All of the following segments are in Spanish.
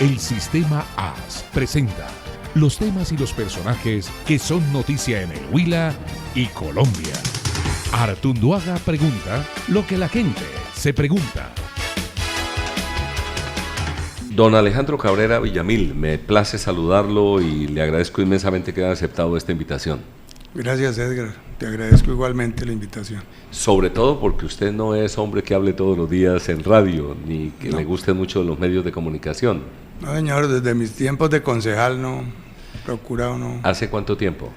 El Sistema AS presenta los temas y los personajes que son noticia en el Huila y Colombia. Artunduaga pregunta lo que la gente se pregunta. Don Alejandro Cabrera Villamil, me place saludarlo y le agradezco inmensamente que haya aceptado esta invitación. Gracias, Edgar, te agradezco igualmente la invitación. Sobre todo porque usted no es hombre que hable todos los días en radio, ni que le gusten mucho los medios de comunicación. No, señor, desde mis tiempos de concejal no, procurado no. ¿Hace cuánto tiempo?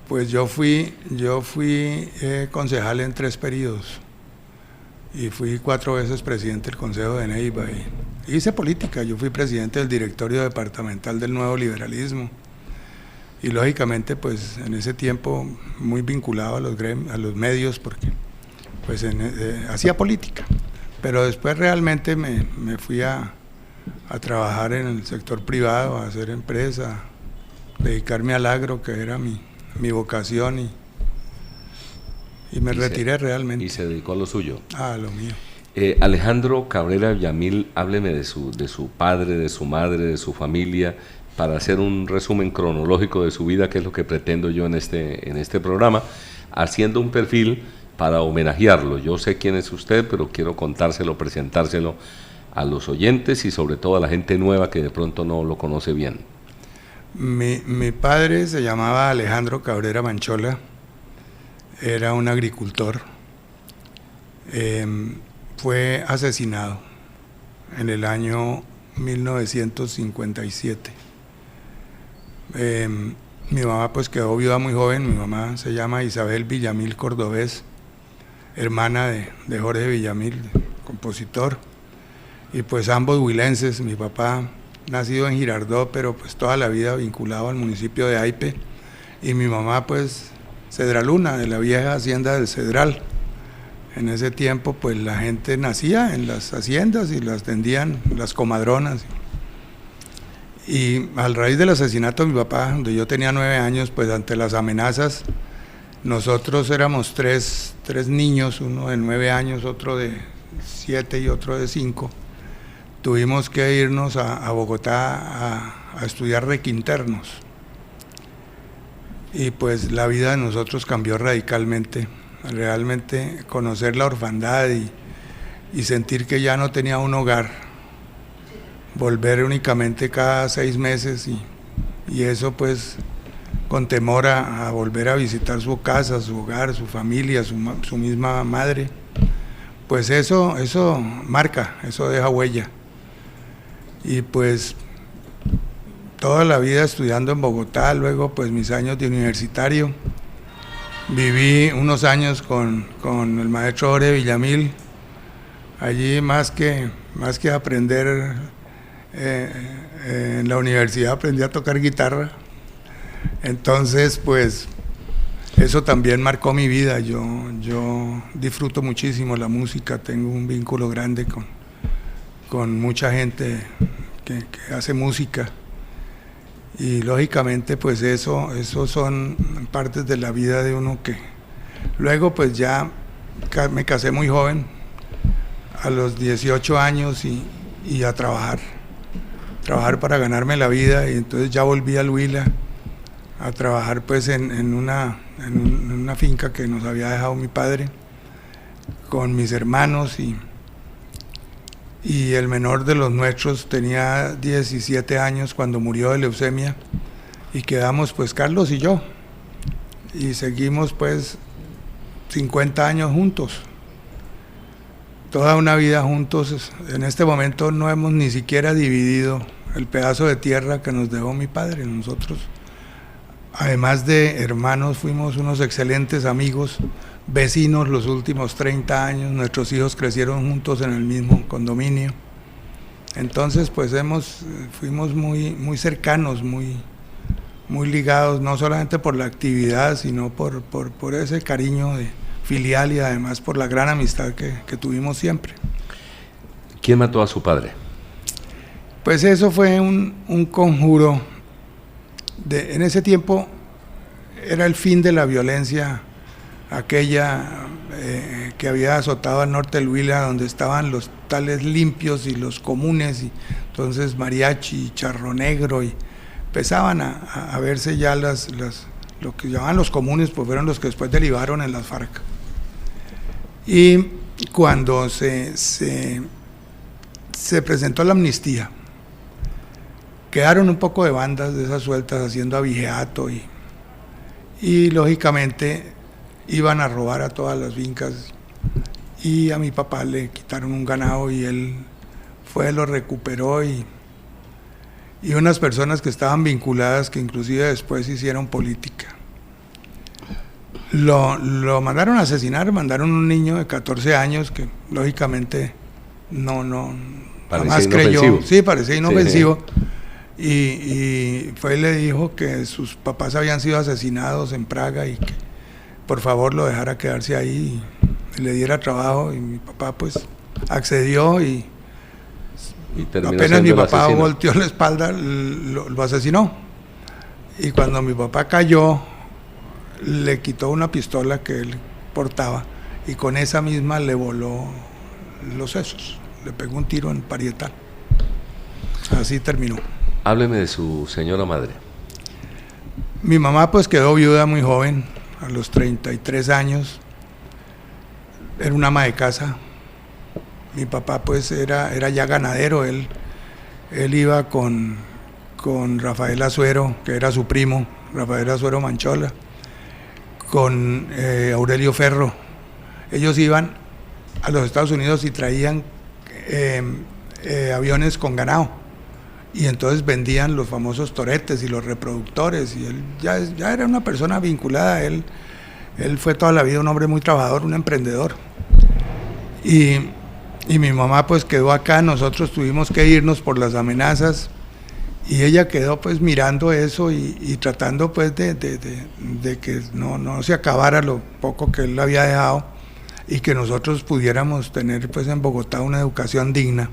Pues yo fui concejal en 3 periodos y fui 4 veces presidente del Consejo de Neiva y hice política. Yo fui presidente del directorio departamental del Nuevo Liberalismo y lógicamente pues en ese tiempo muy vinculado a los medios porque pues hacía política, pero después realmente me fui a trabajar en el sector privado, a hacer empresa, dedicarme al agro, que era mi vocación, y me retiré realmente. Y se dedicó a lo suyo. A lo mío. Alejandro Cabrera Villamil, hábleme de su padre, de su madre, de su familia, para hacer un resumen cronológico de su vida, que es lo que pretendo yo en este programa, haciendo un perfil para homenajearlo. Yo sé quién es usted, pero quiero contárselo, presentárselo a los oyentes y sobre todo a la gente nueva que de pronto no lo conoce bien. Mi padre se llamaba Alejandro Cabrera Manchola, era un agricultor, fue asesinado en el año 1957. Mi mamá pues quedó viuda muy joven. Mi mamá se llama Isabel Villamil Cordobés, hermana de Jorge Villamil, compositor, y pues ambos huilenses. Mi papá nacido en Girardot, pero pues toda la vida vinculado al municipio de Aipe, y mi mamá pues cedraluna, de la vieja hacienda del Cedral. En ese tiempo pues la gente nacía en las haciendas y las tendían las comadronas. Y al raíz del asesinato de mi papá, donde yo tenía 9 años, pues ante las amenazas, nosotros éramos tres niños, uno de 9 años, otro de 7 y otro de 5. Tuvimos que irnos a Bogotá a estudiar requinternos. Y pues la vida de nosotros cambió radicalmente. Realmente conocer la orfandad y sentir que ya no tenía un hogar. Volver únicamente cada 6 meses y eso pues con temor a volver a visitar su casa, su hogar, su familia, su misma madre. Pues eso marca, eso deja huella. Y pues toda la vida estudiando en Bogotá, luego pues mis años de universitario. Viví unos años con el maestro Jorge Villamil. Allí más que aprender en la universidad aprendí a tocar guitarra. Entonces pues eso también marcó mi vida. Yo disfruto muchísimo la música, tengo un vínculo grande con mucha gente que hace música y lógicamente pues eso son partes de la vida de uno que luego pues ya me casé muy joven, a los 18 años y a trabajar para ganarme la vida, y entonces ya volví al Huila a trabajar pues en una finca que nos había dejado mi padre con mis hermanos y el menor de los nuestros tenía 17 años cuando murió de leucemia y quedamos pues Carlos y yo y seguimos pues 50 años juntos, toda una vida juntos. En este momento no hemos ni siquiera dividido el pedazo de tierra que nos dejó mi padre. Nosotros, además de hermanos, fuimos unos excelentes amigos, vecinos los últimos 30 años, nuestros hijos crecieron juntos en el mismo condominio. Entonces pues fuimos muy cercanos, muy ligados, no solamente por la actividad, sino por ese cariño filial y además por la gran amistad que tuvimos siempre. ¿Quién mató a su padre? Pues eso fue un conjuro. En ese tiempo era el fin de la violencia aquella que había azotado al norte del Huila, donde estaban los tales limpios y los comunes, y entonces mariachi, charro negro, y empezaban a verse ya lo que llamaban los comunes, pues fueron los que después derivaron en las FARC. Y cuando se presentó la amnistía, quedaron un poco de bandas de esas sueltas haciendo abigeato y lógicamente iban a robar a todas las fincas, y a mi papá le quitaron un ganado y él fue, lo recuperó, y unas personas que estaban vinculadas, que inclusive después hicieron política, lo mandaron a asesinar. Mandaron un niño de 14 años que lógicamente jamás creyó, sí, parecía inofensivo, sí. Y fue y le dijo que sus papás habían sido asesinados en Praga y que por favor lo dejara quedarse ahí y le diera trabajo, y mi papá pues accedió, y apenas mi papá asesino volteó la espalda, lo asesinó. Y cuando mi papá cayó, le quitó una pistola que él portaba y con esa misma le voló los sesos, le pegó un tiro en parietal. Así terminó. Hábleme de su señora madre. Mi mamá pues quedó viuda muy joven, a los 33 años, era una ama de casa. Mi papá pues era ya ganadero, él iba con Rafael Azuero, que era su primo, Rafael Azuero Manchola, con Aurelio Ferro. Ellos iban a los Estados Unidos y traían aviones con ganado, y entonces vendían los famosos toretes y los reproductores, y él ya era una persona vinculada. Él fue toda la vida un hombre muy trabajador, un emprendedor, y mi mamá pues quedó acá. Nosotros tuvimos que irnos por las amenazas, y ella quedó pues mirando eso y tratando pues de que no se acabara lo poco que él había dejado, y que nosotros pudiéramos tener pues en Bogotá una educación digna.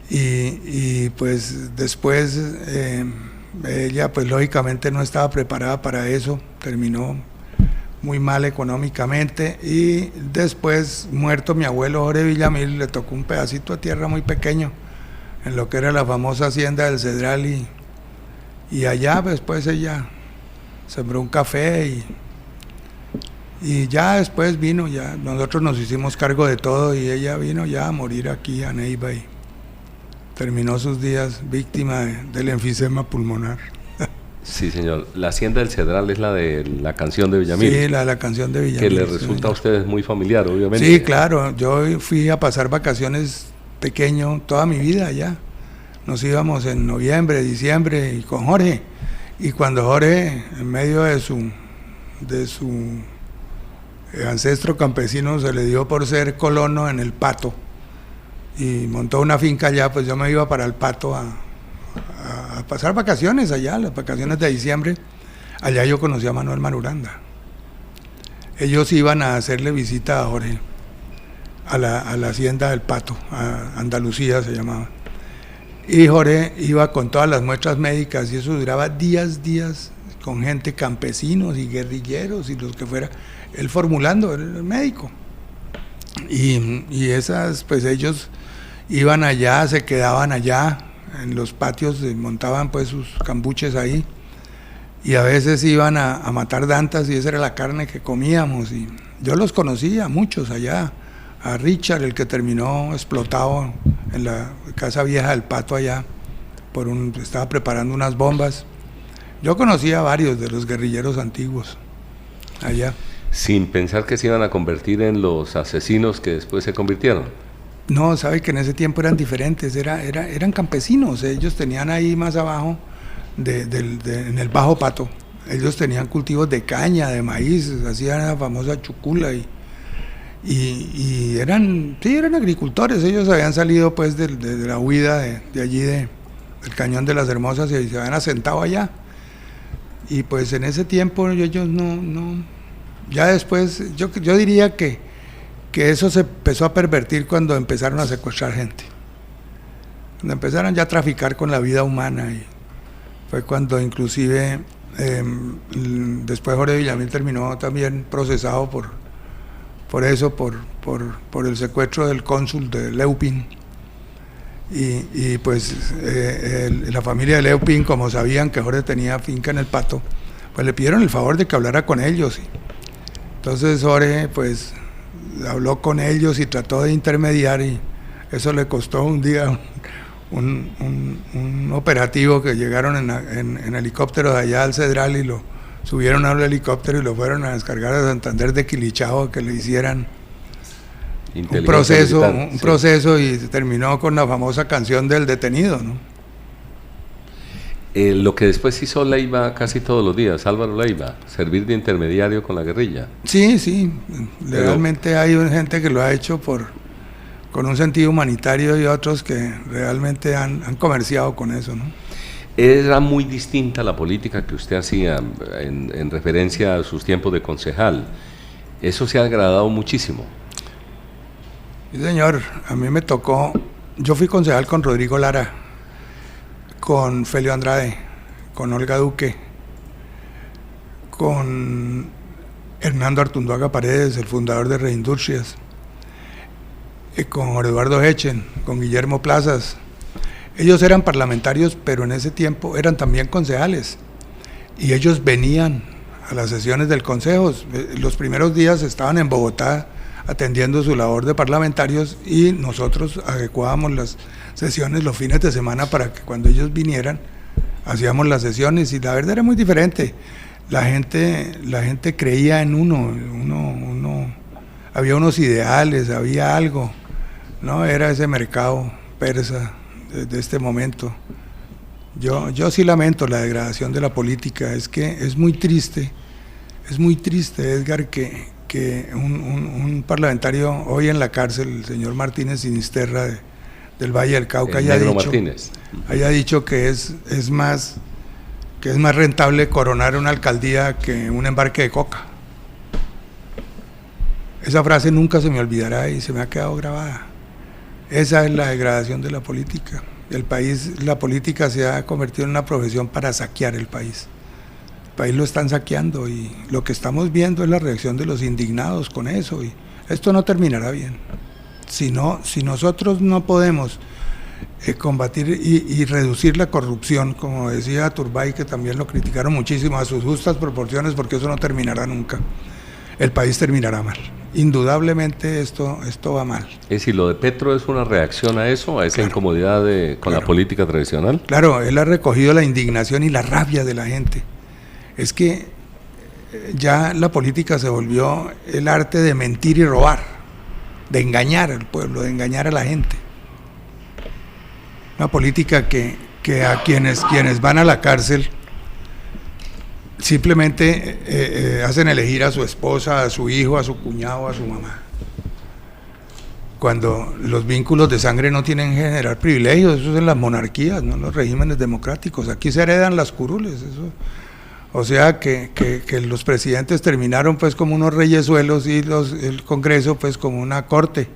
Y pues después ella pues lógicamente no estaba preparada para eso, terminó muy mal económicamente, y después, muerto mi abuelo Jorge Villamil, le tocó un pedacito de tierra muy pequeño en lo que era la famosa hacienda del Cedral, y allá después ella sembró un café, y ya después vino, ya nosotros nos hicimos cargo de todo, y ella vino ya a morir aquí a Neiva, y terminó sus días víctima del enfisema pulmonar. Sí, señor. La hacienda del Cedral es la de la canción de Villamil. Sí, la canción de Villamil. Que le resulta a ustedes muy familiar, obviamente. Sí, claro. Yo fui a pasar vacaciones pequeño toda mi vida allá. Nos íbamos en noviembre, diciembre, y con Jorge. Y cuando Jorge, en medio de su ancestro campesino, se le dio por ser colono en el Pato y montó una finca allá, pues yo me iba para el Pato a pasar vacaciones allá, las vacaciones de diciembre. Allá yo conocí a Manuel Marulanda. Ellos iban a hacerle visita a Jorge a la hacienda del Pato, a Andalucía se llamaba, y Jorge iba con todas las muestras médicas, y eso duraba días con gente, campesinos y guerrilleros y los que fuera, él formulando, el médico, y esas, pues ellos iban allá, se quedaban allá en los patios, montaban pues sus cambuches ahí, y a veces iban a matar dantas, y esa era la carne que comíamos. Y yo los conocía, muchos allá, a Richard, el que terminó explotado en la casa vieja del Pato allá, estaba preparando unas bombas. Yo conocía a varios de los guerrilleros antiguos allá. Sin pensar que se iban a convertir en los asesinos que después se convirtieron. No, sabe que en ese tiempo eran diferentes, eran campesinos. Ellos tenían ahí más abajo, en el Bajo Pato, ellos tenían cultivos de caña, de maíz, hacían la famosa chucula, y eran agricultores. Ellos habían salido pues de la huida de allí, del Cañón de las Hermosas, y se habían asentado allá. Y pues en ese tiempo ellos no ya después, yo diría que eso se empezó a pervertir cuando empezaron a secuestrar gente, cuando empezaron ya a traficar con la vida humana, y fue cuando inclusive después Jorge Villamil terminó también procesado por eso, por el secuestro del cónsul de Leupin. Y pues la familia de Leupin, como sabían que Jorge tenía finca en el Pato, pues le pidieron el favor de que hablara con ellos. Entonces Jorge pues habló con ellos y trató de intermediar, y eso le costó un día un operativo, que llegaron en helicóptero de allá al Cedral y lo subieron al helicóptero y lo fueron a descargar a Santander de Quilichao, que le hicieran un proceso, y terminó con la famosa canción del detenido, ¿no? Lo que después hizo Leiva casi todos los días, Álvaro Leiva, servir de intermediario con la guerrilla. Sí, realmente hay gente que lo ha hecho con un sentido humanitario, y otros que realmente han comerciado con eso, ¿no? Era muy distinta la política que usted hacía en referencia a sus tiempos de concejal. Eso se ha agradado muchísimo. Sí, señor, a mí me tocó, yo fui concejal con Rodrigo Lara, con Felio Andrade, con Olga Duque, con Hernando Artunduaga Paredes, el fundador de Reindustrias, con Eduardo Hechen, con Guillermo Plazas. Ellos eran parlamentarios, pero en ese tiempo eran también concejales, y ellos venían a las sesiones del consejo. Los primeros días estaban en Bogotá atendiendo su labor de parlamentarios, y nosotros adecuábamos las sesiones los fines de semana para que cuando ellos vinieran hacíamos las sesiones, y la verdad era muy diferente. La gente creía en uno, había unos ideales, había algo, no era ese mercado persa de este momento. Yo sí lamento la degradación de la política. Es que es muy triste, Edgar, que un parlamentario hoy en la cárcel, el señor Martínez Sinisterra del Valle del Cauca, haya dicho que es más rentable coronar una alcaldía que un embarque de coca. Esa frase nunca se me olvidará y se me ha quedado grabada. Esa es la degradación de la política. La política se ha convertido en una profesión para saquear el país. El país lo están saqueando, y lo que estamos viendo es la reacción de los indignados con eso, y esto no terminará bien. Si nosotros no podemos combatir y reducir la corrupción, como decía Turbay, que también lo criticaron muchísimo, a sus justas proporciones, porque eso no terminará nunca, el país terminará mal. Indudablemente esto va mal. Es decir, lo de Petro es una reacción a eso, a esa incomodidad con la política tradicional. Claro, él ha recogido la indignación y la rabia de la gente. Es que ya la política se volvió el arte de mentir y robar, de engañar al pueblo, de engañar a la gente. Una política que a quienes van a la cárcel simplemente hacen elegir a su esposa, a su hijo, a su cuñado, a su mamá. Cuando los vínculos de sangre no tienen que generar privilegios, eso es en las monarquías, no en los regímenes democráticos. Aquí se heredan las curules, eso. O sea que los presidentes terminaron pues como unos reyesuelos, y el Congreso pues como una corte,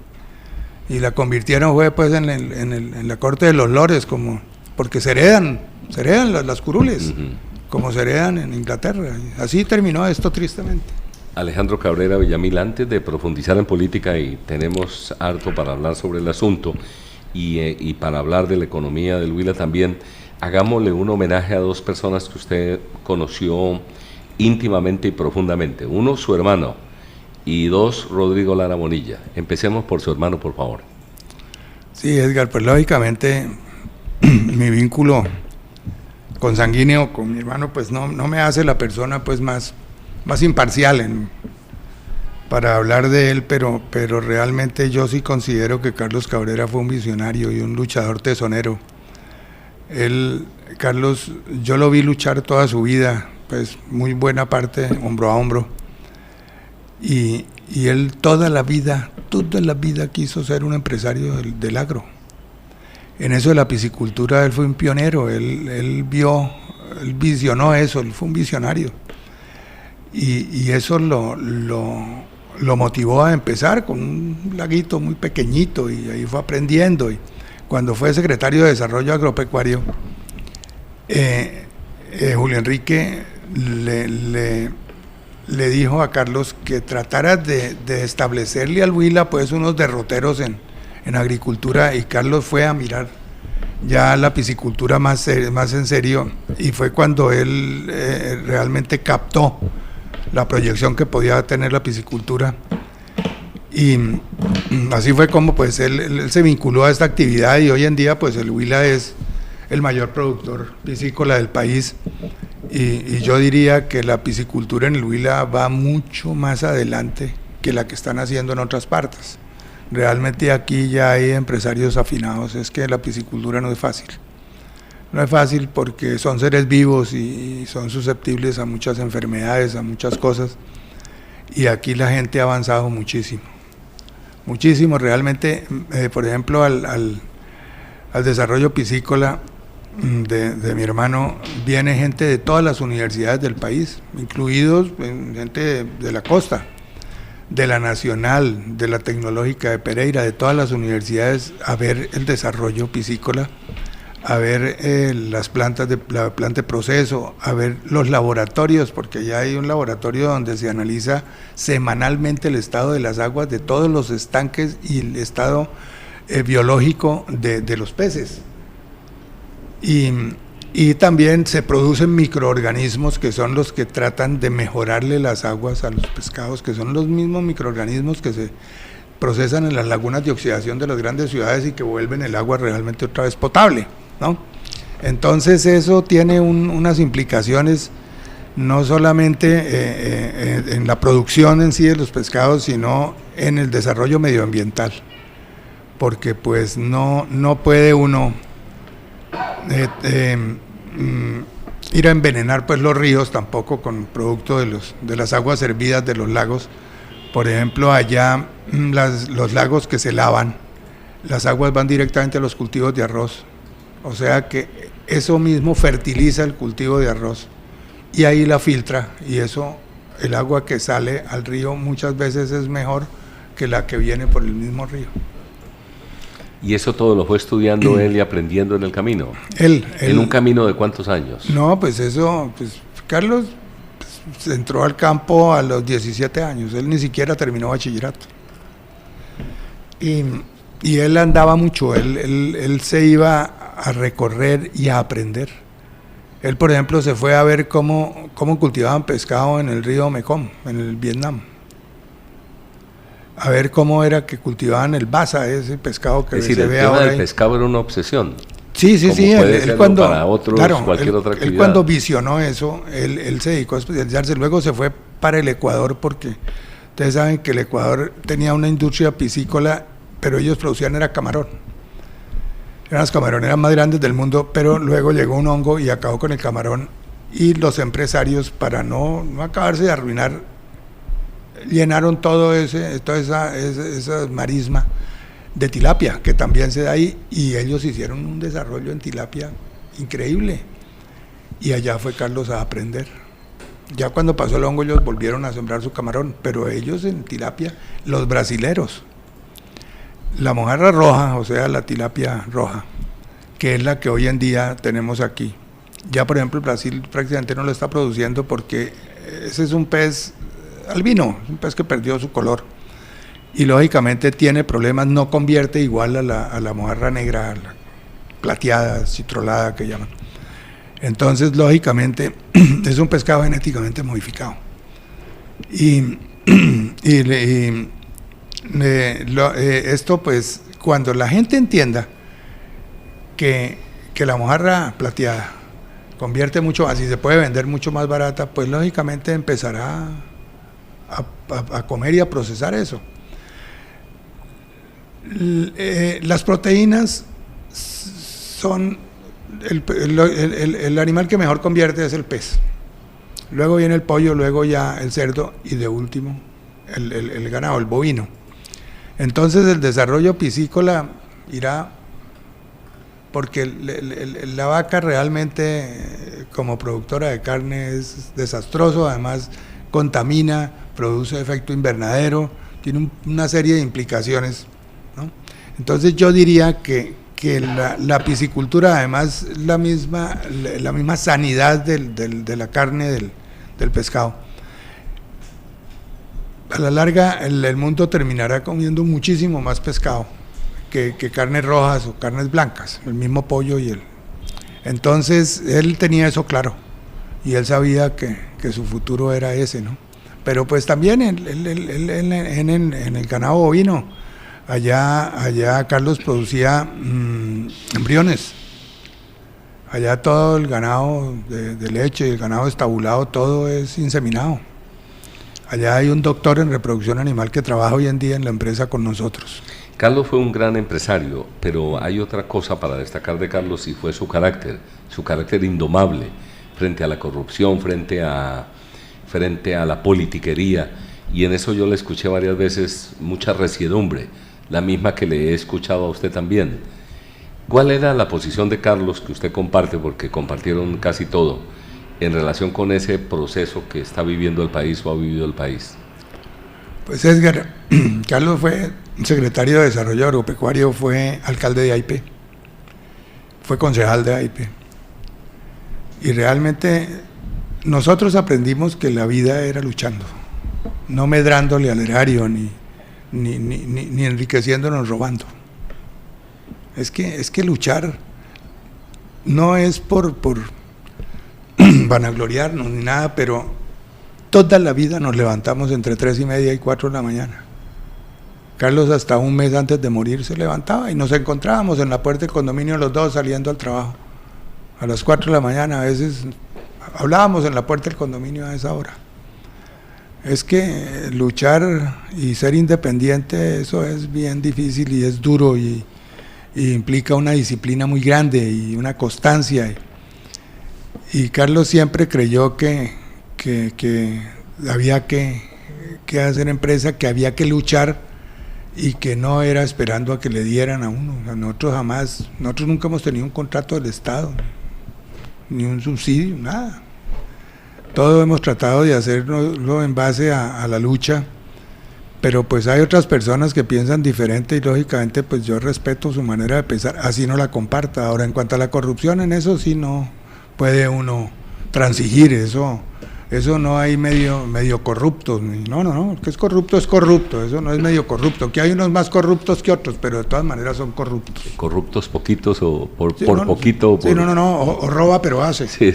y la convirtieron pues en la corte de los lores, porque se heredan las curules, como se heredan en Inglaterra. Así terminó esto tristemente. Alejandro Cabrera Villamil, antes de profundizar en política, y tenemos harto para hablar sobre el asunto, y para hablar de la economía del Huila también, hagámosle un homenaje a dos personas que usted conoció íntimamente y profundamente. Uno, su hermano, y dos, Rodrigo Lara Bonilla. Empecemos por su hermano, por favor. Sí, Edgar, pues lógicamente mi vínculo consanguíneo con mi hermano pues no me hace la persona pues más imparcial para hablar de él, pero realmente yo sí considero que Carlos Cabrera fue un visionario y un luchador tesonero. Carlos, yo lo vi luchar toda su vida, pues muy buena parte, hombro a hombro, y él toda la vida quiso ser un empresario del agro. En eso de la piscicultura él fue un pionero, él visionó eso, él fue un visionario, y eso lo motivó a empezar con un laguito muy pequeñito, y ahí fue aprendiendo. Y cuando fue secretario de Desarrollo Agropecuario, Julio Enrique le dijo a Carlos que tratara de establecerle al Huila pues unos derroteros en agricultura, y Carlos fue a mirar ya la piscicultura más en serio, y fue cuando él realmente captó la proyección que podía tener la piscicultura, y así fue como pues él se vinculó a esta actividad, y hoy en día pues el Huila es el mayor productor piscícola del país, y yo diría que la piscicultura en el Huila va mucho más adelante que la que están haciendo en otras partes. Realmente aquí ya hay empresarios afinados. Es que la piscicultura no es fácil. No es fácil porque son seres vivos y son susceptibles a muchas enfermedades, a muchas cosas. Y aquí la gente ha avanzado muchísimo. Muchísimo. Realmente, por ejemplo, al desarrollo piscícola de mi hermano viene gente de todas las universidades del país, incluidos gente de la costa, de la Nacional, de la Tecnológica de Pereira, de todas las universidades, a ver el desarrollo piscícola, a ver la planta de proceso, a ver los laboratorios, porque ya hay un laboratorio donde se analiza semanalmente el estado de las aguas, de todos los estanques y el estado biológico de los peces. Y también se producen microorganismos que son los que tratan de mejorarle las aguas a los pescados, que son los mismos microorganismos que se procesan en las lagunas de oxidación de las grandes ciudades y que vuelven el agua realmente otra vez potable, ¿no? Entonces eso tiene unas implicaciones no solamente en la producción en sí de los pescados, sino en el desarrollo medioambiental, porque pues no puede uno ir a envenenar pues los ríos tampoco con producto de las aguas hervidas de los lagos. Por ejemplo, allá los lagos que se lavan, las aguas van directamente a los cultivos de arroz, o sea que eso mismo fertiliza el cultivo de arroz y ahí la filtra, y eso, el agua que sale al río muchas veces es mejor que la que viene por el mismo río. ¿Y eso todo lo fue estudiando él y aprendiendo en el camino? Él ¿En un camino de cuántos años? No, pues eso, Carlos entró al campo a los 17 años, él ni siquiera terminó bachillerato. Y él andaba mucho, él se iba a recorrer y a aprender. Él, por ejemplo, se fue a ver cómo cultivaban pescado en el río Mekong, en el Vietnam. A ver cómo era que cultivaban el basa, ese pescado que se ve ahora. Es decir, el tema del pescado era una obsesión. Sí, él cuando, para otros, claro, cualquier otra actividad. Él cuando visionó eso, él se dedicó a especializarse, luego se fue para el Ecuador, porque ustedes saben que el Ecuador tenía una industria piscícola, pero ellos producían era camarón. Eran las camaroneras más grandes del mundo, pero luego llegó un hongo y acabó con el camarón, y los empresarios, para no acabarse de arruinar, llenaron toda esa marisma de tilapia, que también se da ahí, y ellos hicieron un desarrollo en tilapia increíble, y allá fue Carlos a aprender. Ya cuando pasó el hongo ellos volvieron a sembrar su camarón, pero ellos en tilapia, los brasileros, la mojarra roja, o sea la tilapia roja, que es la que hoy en día tenemos aquí, ya por ejemplo el Brasil prácticamente no lo está produciendo porque ese es un pez albino, un pez que perdió su color y lógicamente tiene problemas, no convierte igual a la mojarra negra, a la plateada, citrolada que llaman. Entonces lógicamente es un pescado genéticamente modificado esto pues cuando la gente entienda que la mojarra plateada convierte mucho más y se puede vender mucho más barata, pues lógicamente empezará a comer y a procesar eso. Las proteínas son el animal que mejor convierte es el pez, luego viene el pollo, luego ya el cerdo y de último el ganado, el bovino. Entonces el desarrollo piscícola irá porque la vaca realmente como productora de carne es desastroso, además contamina, produce efecto invernadero, tiene una serie de implicaciones, ¿no? Entonces yo diría que la piscicultura, además la misma sanidad de la carne del pescado, a la larga el mundo terminará comiendo muchísimo más pescado que carnes rojas o carnes blancas, el mismo pollo y el... Entonces él tenía eso claro y él sabía que su futuro era ese, ¿no? Pero pues también en el ganado bovino, allá Carlos producía embriones, allá todo el ganado de leche y el ganado estabulado, todo es inseminado. Allá hay un doctor en reproducción animal que trabaja hoy en día en la empresa con nosotros. Carlos fue un gran empresario, pero hay otra cosa para destacar de Carlos y fue su carácter indomable frente a la corrupción, frente a la politiquería, y en eso yo le escuché varias veces mucha resiedumbre, la misma que le he escuchado a usted también. ¿Cuál era la posición de Carlos que usted comparte, porque compartieron casi todo, en relación con ese proceso que está viviendo el país o ha vivido el país? Pues Edgar, Carlos fue secretario de Desarrollo Agropecuario, fue alcalde de AIP, fue concejal de AIP, y realmente nosotros aprendimos que la vida era luchando, no medrándole al erario ni enriqueciéndonos robando. Es que luchar no es por vanagloriarnos ni nada, pero toda la vida nos levantamos entre 3:30 y 4 de la mañana. Carlos hasta un mes antes de morir se levantaba y nos encontrábamos en la puerta del condominio los dos saliendo al trabajo. A las 4 de la mañana a veces hablábamos en la puerta del condominio a esa hora. Es que luchar y ser independiente, eso es bien difícil y es duro y implica una disciplina muy grande y una constancia. Y Carlos siempre creyó que había que hacer empresa, que había que luchar y que no era esperando a que le dieran a uno. O sea, nosotros nunca hemos tenido un contrato del Estado, ni un subsidio, nada. Todo hemos tratado de hacerlo en base a la lucha, pero pues hay otras personas que piensan diferente y lógicamente pues yo respeto su manera de pensar, así no la comparta. Ahora, en cuanto a la corrupción, en eso sí no puede uno transigir, eso no hay medio corruptos, no, el que es corrupto, eso no es medio corrupto, que hay unos más corruptos que otros, pero de todas maneras son corruptos. ¿Corruptos poquitos o por sí, poquito? Sí, o roba pero hace. Sí.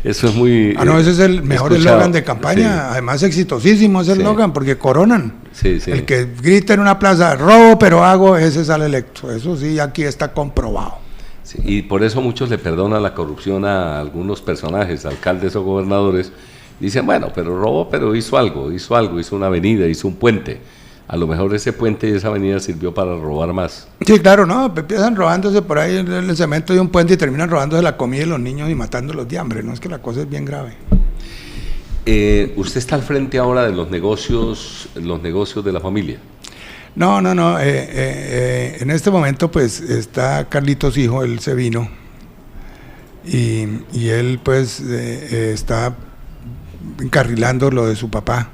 Eso es muy... ese es el mejor eslogan de campaña, sí. Además exitosísimo ese eslogan, porque coronan. Sí. El que grita en una plaza, robo pero hago, ese sale electo, eso sí, aquí está comprobado. Sí, y por eso muchos le perdonan la corrupción a algunos personajes, alcaldes o gobernadores. Dicen, bueno, pero robó, pero hizo algo, hizo una avenida, hizo un puente. A lo mejor ese puente y esa avenida sirvió para robar más. Sí, claro, no, empiezan robándose por ahí el cemento de un puente y terminan robándose la comida de los niños y matándolos de hambre, no es que la cosa es bien grave. ¿Usted está al frente ahora de los negocios de la familia? No, en este momento pues está Carlitos hijo, él se vino y él pues está encarrilando lo de su papá.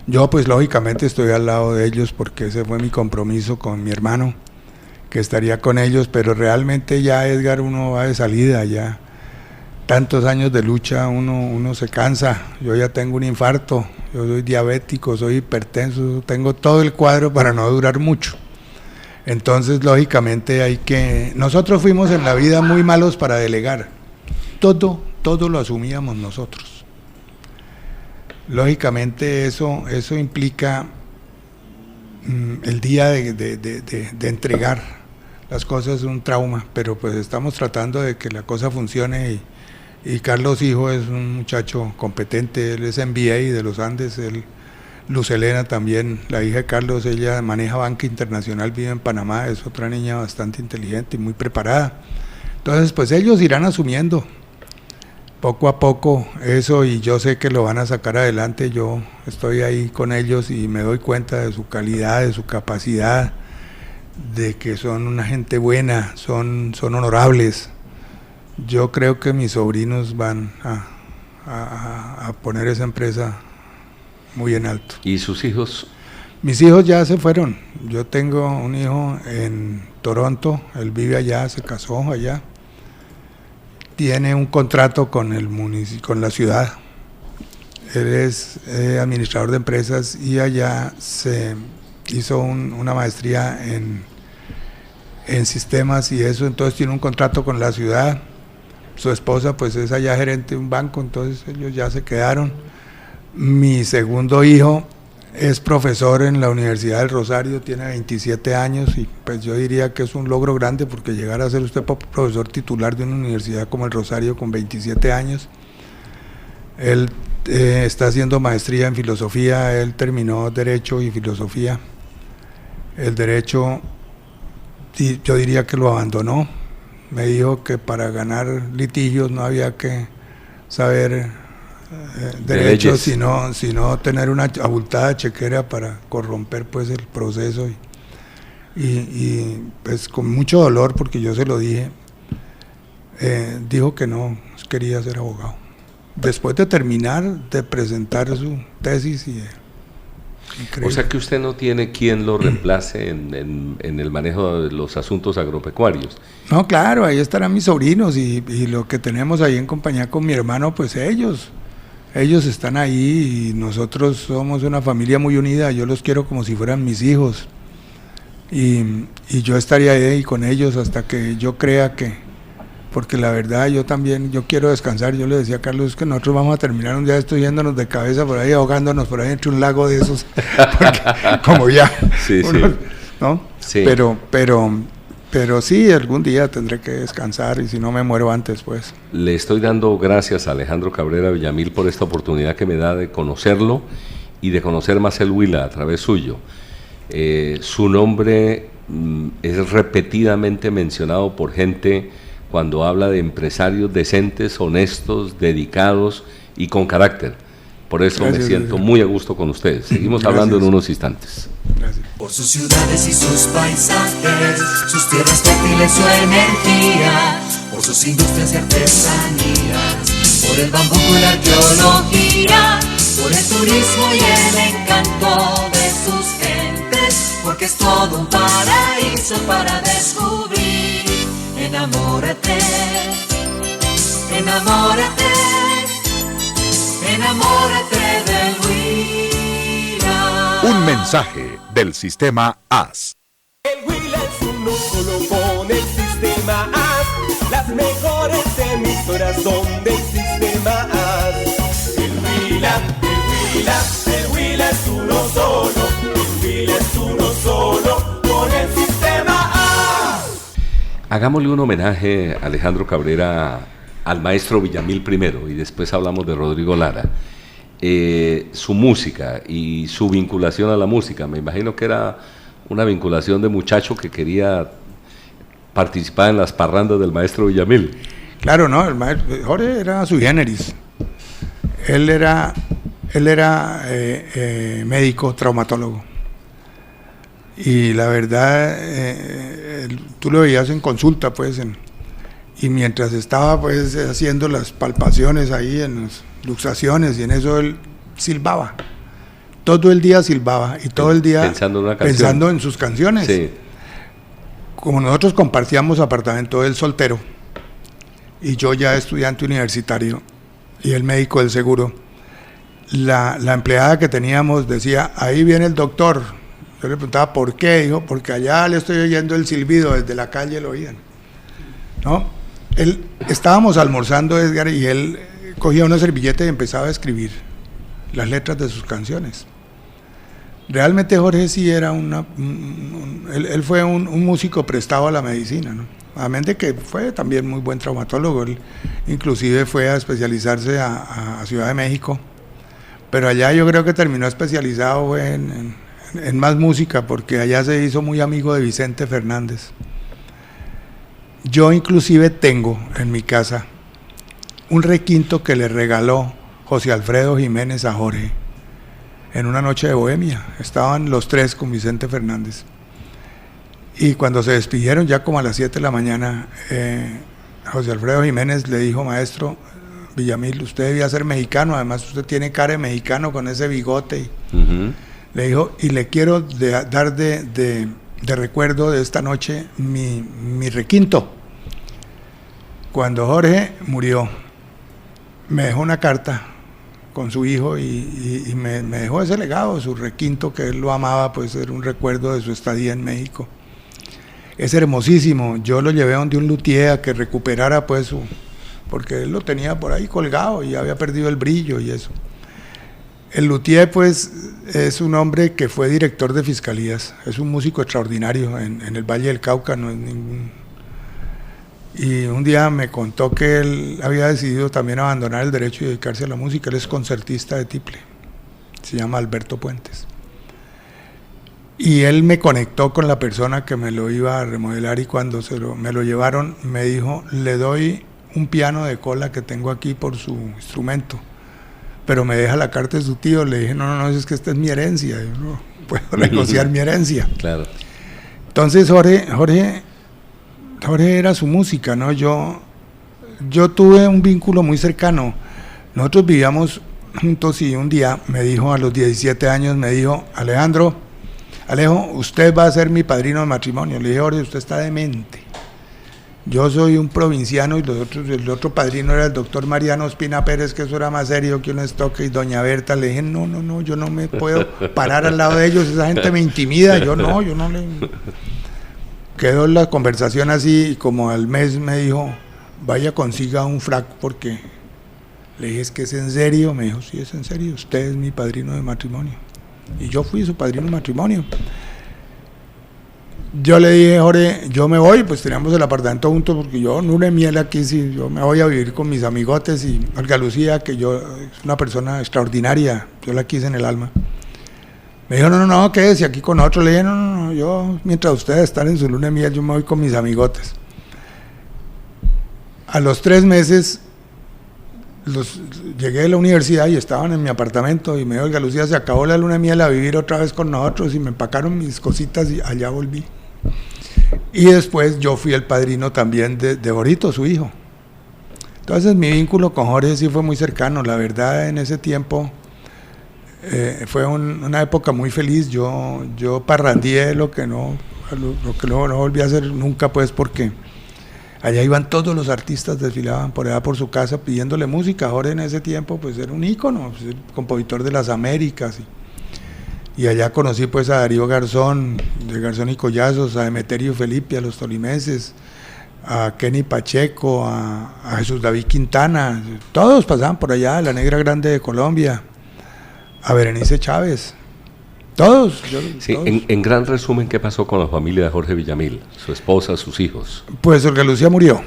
Yo pues lógicamente estoy al lado de ellos porque ese fue mi compromiso con mi hermano, que estaría con ellos, pero realmente ya Edgar, uno va de salida, ya tantos años de lucha, uno se cansa. Yo ya tengo un infarto, yo soy diabético, soy hipertenso, tengo todo el cuadro para no durar mucho. Entonces lógicamente nosotros fuimos en la vida muy malos para delegar, todo lo asumíamos nosotros. Lógicamente eso implica el día de entregar las cosas, un trauma, pero pues estamos tratando de que la cosa funcione y Carlos hijo es un muchacho competente, él es MBA de los Andes, Luz Helena también, la hija de Carlos, ella maneja banca internacional, vive en Panamá, es otra niña bastante inteligente y muy preparada. Entonces pues ellos irán asumiendo poco a poco eso y yo sé que lo van a sacar adelante. Yo estoy ahí con ellos y me doy cuenta de su calidad, de su capacidad, de que son una gente buena, son honorables. Yo creo que mis sobrinos van a poner esa empresa muy en alto. ¿Y sus hijos? Mis hijos ya se fueron. Yo tengo un hijo en Toronto, él vive allá, se casó allá. Tiene un contrato con el municipio, con la ciudad. Él es administrador de empresas y allá se hizo una maestría en sistemas y eso, entonces tiene un contrato con la ciudad. Su esposa pues es allá gerente de un banco, entonces ellos ya se quedaron. Mi segundo hijo es profesor en la Universidad del Rosario, tiene 27 años y pues yo diría que es un logro grande porque llegar a ser usted profesor titular de una universidad como el Rosario con 27 años. Él está haciendo maestría en filosofía, él terminó Derecho y Filosofía. El Derecho yo diría que lo abandonó, me dijo que para ganar litigios no había que saber derecho, sino tener una abultada chequera para corromper pues el proceso y pues con mucho dolor, porque yo se lo dije, dijo que no quería ser abogado. Después de terminar de presentar su tesis increíble. O sea que usted no tiene quien lo reemplace en el manejo de los asuntos agropecuarios. No, claro, ahí estarán mis sobrinos y lo que tenemos ahí en compañía con mi hermano, pues ellos están ahí y nosotros somos una familia muy unida, yo los quiero como si fueran mis hijos y yo estaría ahí con ellos hasta que yo crea que, porque la verdad yo quiero descansar. Yo le decía a Carlos que nosotros vamos a terminar un día esto yéndonos de cabeza por ahí, ahogándonos por ahí entre un lago de esos, porque, como ya, sí, uno, sí. ¿no? Sí. Pero sí, algún día tendré que descansar y si no me muero antes, pues. Le estoy dando gracias a Alejandro Cabrera Villamil por esta oportunidad que me da de conocerlo y de conocer más el Huila a través suyo. Su nombre es repetidamente mencionado por gente cuando habla de empresarios decentes, honestos, dedicados y con carácter. Por eso me siento muy a gusto con ustedes. Seguimos hablando en unos instantes. Gracias. Por sus ciudades y sus paisajes, sus tierras fértiles, su energía, por sus industrias y artesanías, por el bambú y la arqueología, por el turismo y el encanto de sus gentes, porque es todo un paraíso para descubrir. Enamórate, enamórate, enamórate del Huila. Un mensaje del sistema AS. El Huila es uno solo con el sistema AS. Las mejores emisoras son del sistema AS. El Huila, el Huila, el Huila es uno solo. El Huila es uno solo con el sistema AS. Hagámosle un homenaje, Alejandro Cabrera, al maestro Villamil primero y después hablamos de Rodrigo Lara. Su música y su vinculación a la música, me imagino que era una vinculación de muchacho que quería participar en las parrandas del maestro Villamil. Claro, no, el maestro Jorge era sui generis. Él era médico, traumatólogo. Y la verdad, tú lo veías en consulta, pues, y mientras estaba, pues, haciendo las palpaciones ahí en las luxaciones, y en eso él silbaba. Todo el día silbaba, y todo el día pensando en sus canciones. Sí. Como nosotros compartíamos apartamento, él soltero, y yo ya estudiante universitario, y el médico del seguro, la empleada que teníamos decía, ahí viene el doctor. Yo le preguntaba, ¿por qué? Dijo, porque allá le estoy oyendo el silbido, desde la calle lo oían. ¿No? Estábamos almorzando, Edgar, y él cogía una servilleta y empezaba a escribir las letras de sus canciones. Realmente Jorge sí era él fue un músico prestado a la medicina, ¿no? Además de que fue también muy buen traumatólogo, él inclusive fue a especializarse a Ciudad de México, pero allá yo creo que terminó especializado en más música, porque allá se hizo muy amigo de Vicente Fernández. Yo inclusive tengo en mi casa un requinto que le regaló José Alfredo Jiménez a Jorge en una noche de bohemia. Estaban los tres con Vicente Fernández. Y cuando se despidieron, ya como a las 7 de la mañana, José Alfredo Jiménez le dijo, maestro Villamil, usted debía ser mexicano, además usted tiene cara de mexicano con ese bigote. Le dijo, y le quiero dar de recuerdo de esta noche mi requinto. Cuando Jorge murió, me dejó una carta con su hijo y me dejó ese legado, su requinto, que él lo amaba, pues era un recuerdo de su estadía en México. Es hermosísimo. Yo lo llevé donde un luthier a que recuperara pues porque él lo tenía por ahí colgado y había perdido el brillo y eso. El luthier pues es un hombre que fue director de fiscalías, es un músico extraordinario en el Valle del Cauca, no es ningún... Y un día me contó que él había decidido también abandonar el derecho y dedicarse a la música. Él es concertista de tiple, se llama Alberto Puentes. Y él me conectó con la persona que me lo iba a remodelar, y cuando me lo llevaron me dijo: le doy un piano de cola que tengo aquí por su instrumento, pero me deja la carta de su tío. Le dije: no, es que esta es mi herencia, yo no puedo negociar mi herencia. Claro. Entonces Jorge era su música, ¿no? Yo tuve un vínculo muy cercano. Nosotros vivíamos juntos y un día me dijo, a los 17 años, me dijo: Alejo, usted va a ser mi padrino de matrimonio. Le dije: Jorge, usted está demente. Yo soy un provinciano y el otro padrino era el doctor Mariano Ospina Pérez, que eso era más serio que un estoque, y doña Berta. Le dije: no, yo no me puedo parar al lado de ellos, esa gente me intimida, yo no le... Quedó la conversación así, y como al mes me dijo: vaya, consiga un frac, porque... Le dije: ¿es que es en serio? Me dijo: sí, es en serio, usted es mi padrino de matrimonio. Y yo fui su padrino de matrimonio. Yo le dije: Jorge, yo me voy, pues teníamos el apartamento juntos, porque yo no luna de miel aquí, sí, yo me voy a vivir con mis amigotes. Y Olga Lucía, que yo es una persona extraordinaria, yo la quise en el alma. Me dijo: no, quédese aquí con nosotros. Le dije: no, yo, mientras ustedes están en su luna de miel, yo me voy con mis amigotes. A los 3 meses llegué de la universidad y estaban en mi apartamento, y me dijo: Olga Lucía, se acabó la luna de miel, a vivir otra vez con nosotros. Y me empacaron mis cositas y allá volví. Y después yo fui el padrino también de Borito, su hijo. Entonces mi vínculo con Jorge sí fue muy cercano. La verdad, en ese tiempo fue una época muy feliz. Yo parrandié lo que no volví a hacer nunca, pues, porque allá iban todos los artistas, desfilaban por allá por su casa pidiéndole música. Jorge en ese tiempo pues era un ícono, pues, el compositor de las Américas, y allá conocí pues a Darío Garzón, de Garzón y Collazos, a Demeterio Felipe, a los tolimenses, a Kenny Pacheco, a Jesús David Quintana. Todos pasaban por allá, la Negra Grande de Colombia, a Berenice Chávez. Todos. Sí, todos. En gran resumen, ¿qué pasó con la familia de Jorge Villamil? Su esposa, sus hijos. Pues Olga Lucía murió.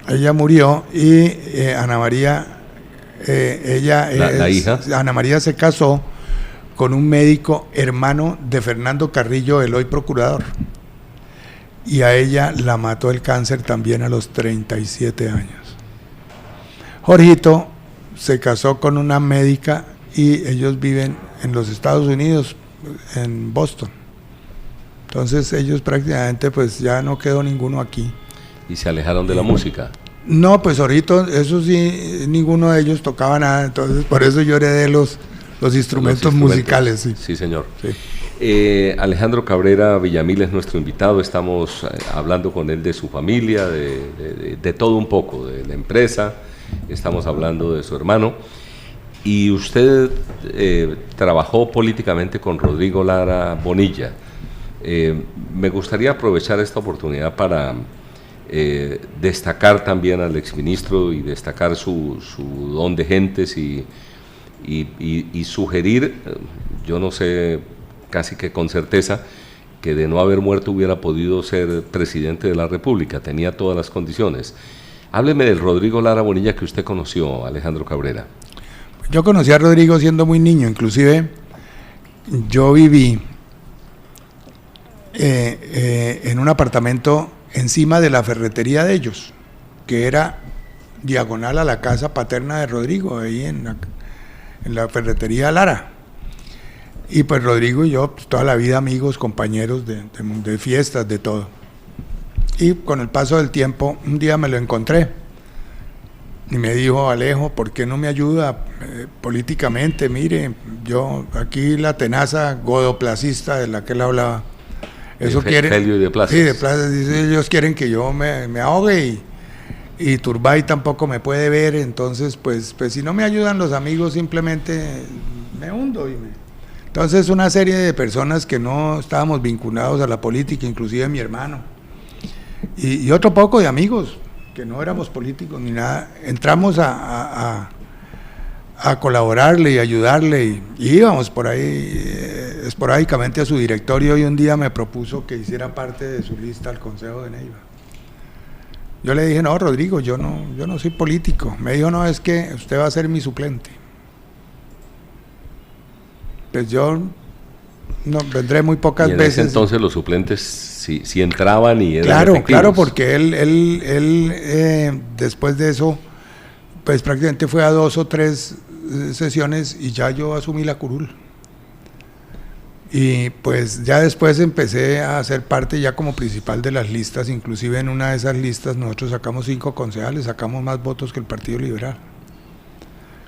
Ella murió, y Ana María, la hija. Ana María se casó con un médico hermano de Fernando Carrillo, el hoy procurador. Y a ella la mató el cáncer también a los 37 años. Jorgito se casó con una médica y ellos viven en los Estados Unidos, en Boston. Entonces ellos prácticamente pues ya no quedó ninguno aquí. ¿Y se alejaron de la música? No, pues ahorita, eso sí, ninguno de ellos tocaba nada, entonces por eso yo heredé los instrumentos musicales. Sí, sí, señor. Sí. Alejandro Cabrera Villamil es nuestro invitado, estamos hablando con él de su familia, de todo un poco, de la empresa, estamos hablando de su hermano. Y usted trabajó políticamente con Rodrigo Lara Bonilla. Me gustaría aprovechar esta oportunidad para destacar también al exministro y destacar su don de gentes y sugerir, yo no sé, casi que con certeza, que de no haber muerto hubiera podido ser presidente de la República, tenía todas las condiciones. Hábleme del Rodrigo Lara Bonilla que usted conoció, Alejandro Cabrera. Yo conocí a Rodrigo siendo muy niño, inclusive yo viví en un apartamento encima de la ferretería de ellos, que era diagonal a la casa paterna de Rodrigo, ahí en la ferretería Lara. Y pues Rodrigo y yo, pues, toda la vida amigos, compañeros de fiestas, de todo. Y con el paso del tiempo, un día me lo encontré y me dijo: Alejo, ¿por qué no me ayuda políticamente? Mire, yo aquí la tenaza godoplacista de la que él hablaba, eso quiere. Helio y de Plazas. Sí, de Plazas, dice, ellos quieren que yo me ahogue y Turbay tampoco me puede ver, entonces pues si no me ayudan los amigos simplemente me hundo. Entonces una serie de personas que no estábamos vinculados a la política, inclusive mi hermano, y otro poco de amigos que no éramos políticos ni nada, entramos a colaborarle y ayudarle, y íbamos por ahí esporádicamente a su directorio, y un día me propuso que hiciera parte de su lista al Consejo de Neiva. Yo le dije, no, Rodrigo, yo no soy político. Me dijo, no, es que usted va a ser mi suplente. Pues yo no vendré muy pocas veces. En ese entonces los suplentes sí entraban y eran claro, efectivos. Claro, porque él después de eso, pues prácticamente fue a 2 o 3 sesiones y ya yo asumí la curul. Y pues ya después empecé a ser parte ya como principal de las listas, inclusive en una de esas listas nosotros sacamos 5 concejales, sacamos más votos que el Partido Liberal.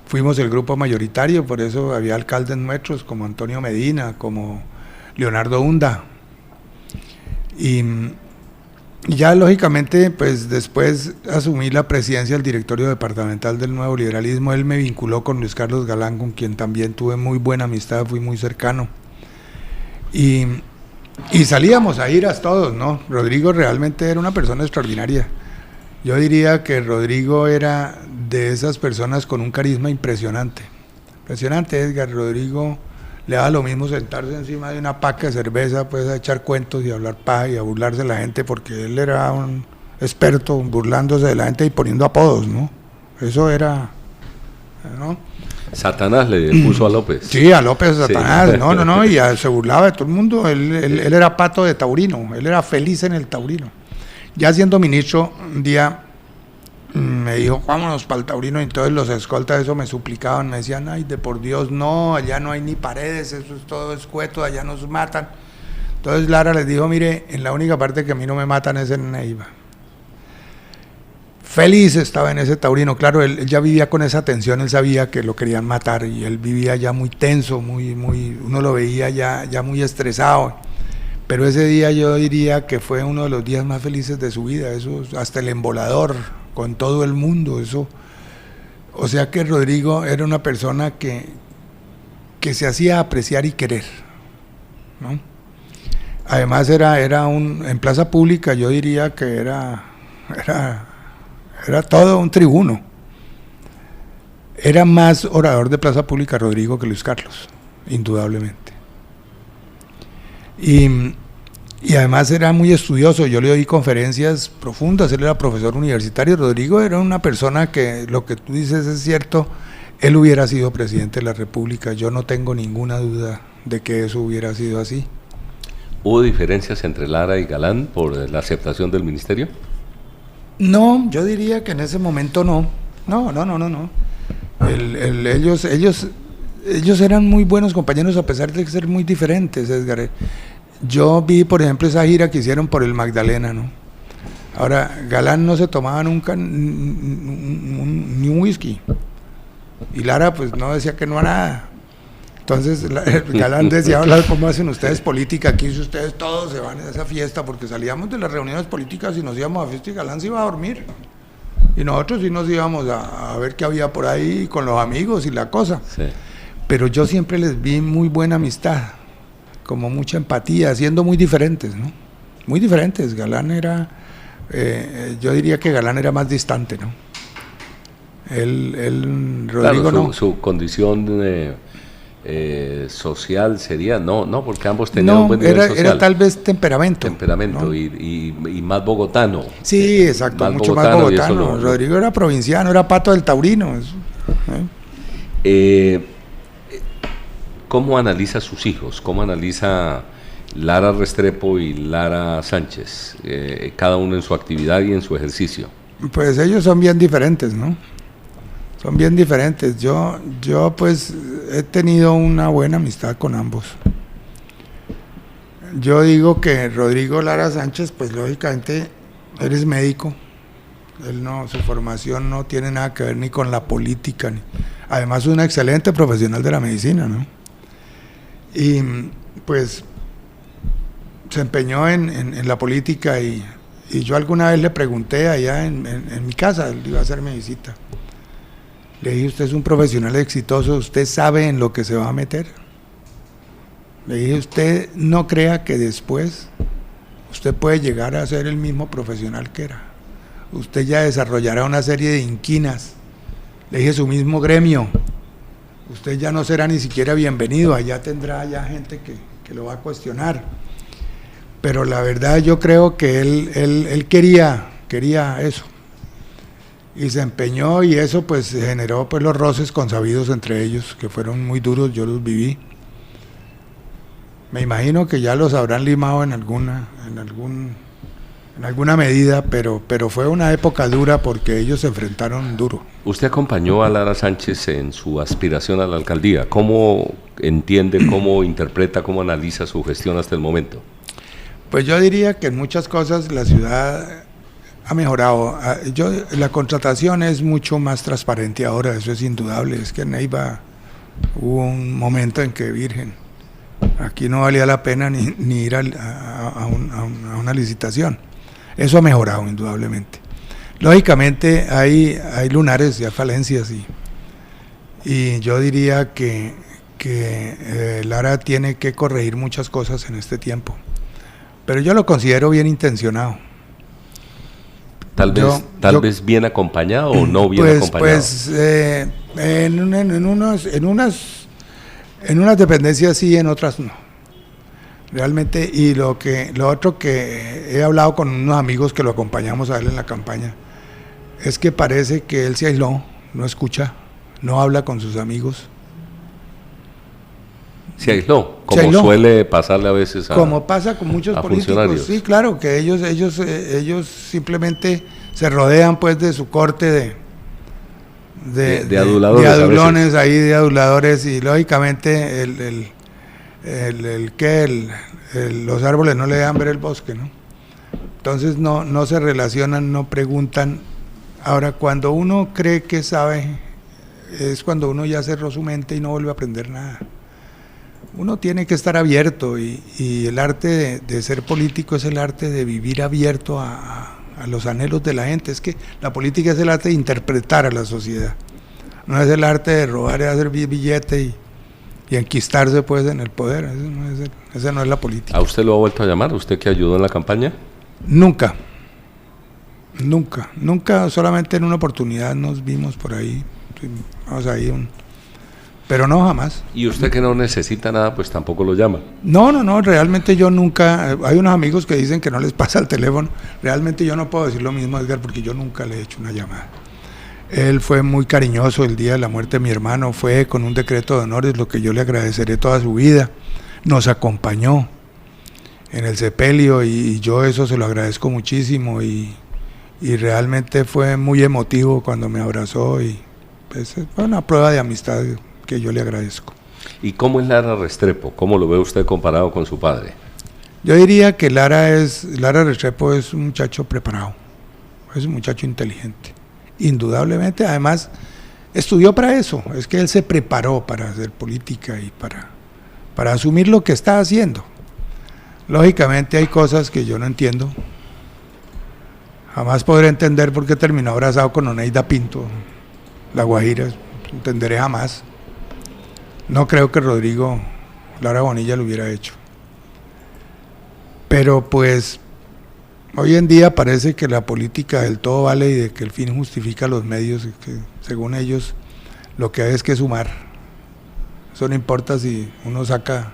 Fuimos el grupo mayoritario, por eso había alcaldes nuestros como Antonio Medina, como Leonardo Hunda. Y ya lógicamente pues después asumí la presidencia del directorio departamental del Nuevo Liberalismo. Él me vinculó con Luis Carlos Galán, con quien también tuve muy buena amistad, fui muy cercano. Y salíamos a iras todos, ¿no? Rodrigo realmente era una persona extraordinaria. Yo diría que Rodrigo era de esas personas con un carisma impresionante. Impresionante, Edgar. Rodrigo le daba lo mismo sentarse encima de una paca de cerveza, pues a echar cuentos y a hablar paja y a burlarse de la gente, porque él era un experto burlándose de la gente y poniendo apodos, ¿no? Eso era, ¿no? Satanás le puso a López. Sí, a López Satanás, sí. no, y se burlaba de todo el mundo. Él era pato de taurino, él era feliz en el taurino. Ya siendo ministro, un día me dijo, vámonos para el taurino, y entonces los escoltas eso me suplicaban, me decían, ay, de por Dios, no, allá no hay ni paredes, eso es todo escueto, allá nos matan. Entonces Lara les dijo, mire, en la única parte que a mí no me matan es en Neiva. Feliz estaba en ese taurino, claro, él ya vivía con esa tensión, él sabía que lo querían matar, y él vivía ya muy tenso, uno lo veía ya muy estresado. Pero ese día yo diría que fue uno de los días más felices de su vida, eso, hasta el embolador, con todo el mundo, eso. O sea que Rodrigo era una persona que se hacía apreciar y querer, ¿no? Además en plaza pública yo diría que era todo un tribuno. Era más orador de plaza pública Rodrigo que Luis Carlos, indudablemente. Y además era muy estudioso, yo le oí conferencias profundas, él era profesor universitario. Rodrigo era una persona que, lo que tú dices es cierto, él hubiera sido presidente de la República, yo no tengo ninguna duda de que eso hubiera sido así. ¿Hubo diferencias entre Lara y Galán por la aceptación del ministerio? No, yo diría que en ese momento no. Ellos eran muy buenos compañeros a pesar de ser muy diferentes, Edgar. Yo vi, por ejemplo, esa gira que hicieron por el Magdalena, ¿no? Ahora, Galán no se tomaba nunca ni un whisky, y Lara pues no decía que no a nada. Entonces Galán decía, hola, ¿cómo hacen ustedes política aquí si ustedes todos se van a esa fiesta? Porque salíamos de las reuniones políticas y nos íbamos a fiesta y Galán se iba a dormir. Y nosotros sí nos íbamos a ver qué había por ahí con los amigos y la cosa. Sí. Pero yo siempre les vi muy buena amistad, como mucha empatía, siendo muy diferentes, ¿no? Muy diferentes. Galán era, yo diría que Galán era más distante, ¿no? Rodrigo claro, no. Su condición social sería, no, porque ambos tenían un buen nivel social. Era tal vez temperamento, ¿no? y más bogotano. Sí, exacto, mucho más bogotano. Rodrigo era provinciano, era pato del taurino. Eso, ¿Cómo analiza sus hijos? ¿Cómo analiza Lara Restrepo y Lara Sánchez? Cada uno en su actividad y en su ejercicio. Pues ellos son bien diferentes, ¿no? Son bien diferentes. Yo pues he tenido una buena amistad con ambos. Yo digo que Rodrigo Lara Sánchez, pues lógicamente, él es médico. Él no, su formación no tiene nada que ver ni con la política, además es un excelente profesional de la medicina, ¿no? Y pues se empeñó en la política y Y yo alguna vez le pregunté allá en mi casa, él iba a hacer mi visita. Le dije, usted es un profesional exitoso, ¿usted sabe en lo que se va a meter? Le dije, usted no crea que después usted puede llegar a ser el mismo profesional que era. Usted ya desarrollará una serie de inquinas. Le dije, su mismo gremio. Usted ya no será ni siquiera bienvenido, allá tendrá ya gente que lo va a cuestionar. Pero la verdad yo creo que él quería eso. Y se empeñó, y eso pues generó pues los roces consabidos entre ellos, que fueron muy duros, yo los viví. Me imagino que ya los habrán limado en alguna medida, pero fue una época dura porque ellos se enfrentaron duro. Usted acompañó a Lara Sánchez en su aspiración a la alcaldía. ¿Cómo entiende, cómo interpreta, cómo analiza su gestión hasta el momento? Pues yo diría que en muchas cosas la ciudad ha mejorado. La contratación es mucho más transparente ahora, eso es indudable. Es que en Neiva hubo un momento en que, virgen, aquí no valía la pena ni ir a una licitación. Eso ha mejorado indudablemente. Lógicamente hay lunares y hay falencias, y yo diría que Lara tiene que corregir muchas cosas en este tiempo. Pero yo lo considero bien intencionado. Tal vez bien acompañado o no bien acompañado. Pues en unas dependencias sí, en otras no. Realmente, y lo otro que he hablado con unos amigos que lo acompañamos a él en la campaña, es que parece que él se aisló, no escucha, no habla con sus amigos. Se aisló, como suele pasarle a veces como pasa con muchos políticos. Sí, claro, que ellos simplemente se rodean pues de su corte de adulones ahí, de aduladores, y lógicamente los árboles no le dejan ver el bosque, ¿no? Entonces no se relacionan, no preguntan. Ahora, cuando uno cree que sabe, es cuando uno ya cerró su mente y no vuelve a aprender nada. Uno tiene que estar abierto, y el arte de ser político es el arte de vivir abierto a los anhelos de la gente. Es que la política es el arte de interpretar a la sociedad, no es el arte de robar y hacer billete y enquistarse pues en el poder. Esa no es la política. ¿A usted lo ha vuelto a llamar? ¿Usted que ayudó en la campaña? Nunca, solamente en una oportunidad nos vimos por ahí, vamos ahí pero no, jamás. ¿Y usted que no necesita nada, pues tampoco lo llama? No, realmente yo nunca. Hay unos amigos que dicen que no les pasa el teléfono. Realmente yo no puedo decir lo mismo, Edgar, porque yo nunca le he hecho una llamada. Él fue muy cariñoso el día de la muerte de mi hermano, fue con un decreto de honores, lo que yo le agradeceré toda su vida. Nos acompañó en el sepelio, y yo eso se lo agradezco muchísimo, y realmente fue muy emotivo cuando me abrazó, y pues fue una prueba de amistad que yo le agradezco. ¿Y cómo es Lara Restrepo? ¿Cómo lo ve usted comparado con su padre? Yo diría que Lara Restrepo es un muchacho preparado, es un muchacho inteligente, indudablemente. Además, estudió para eso, es que él se preparó para hacer política y para asumir lo que está haciendo. Lógicamente hay cosas que yo no entiendo, jamás podré entender por qué terminó abrazado con Oneida Pinto, la Guajira, entenderé jamás. No creo que Rodrigo Lara Bonilla lo hubiera hecho. Pero pues hoy en día parece que la política del todo vale, y de que el fin justifica los medios, y que según ellos lo que hay es que sumar. Eso no importa si uno saca,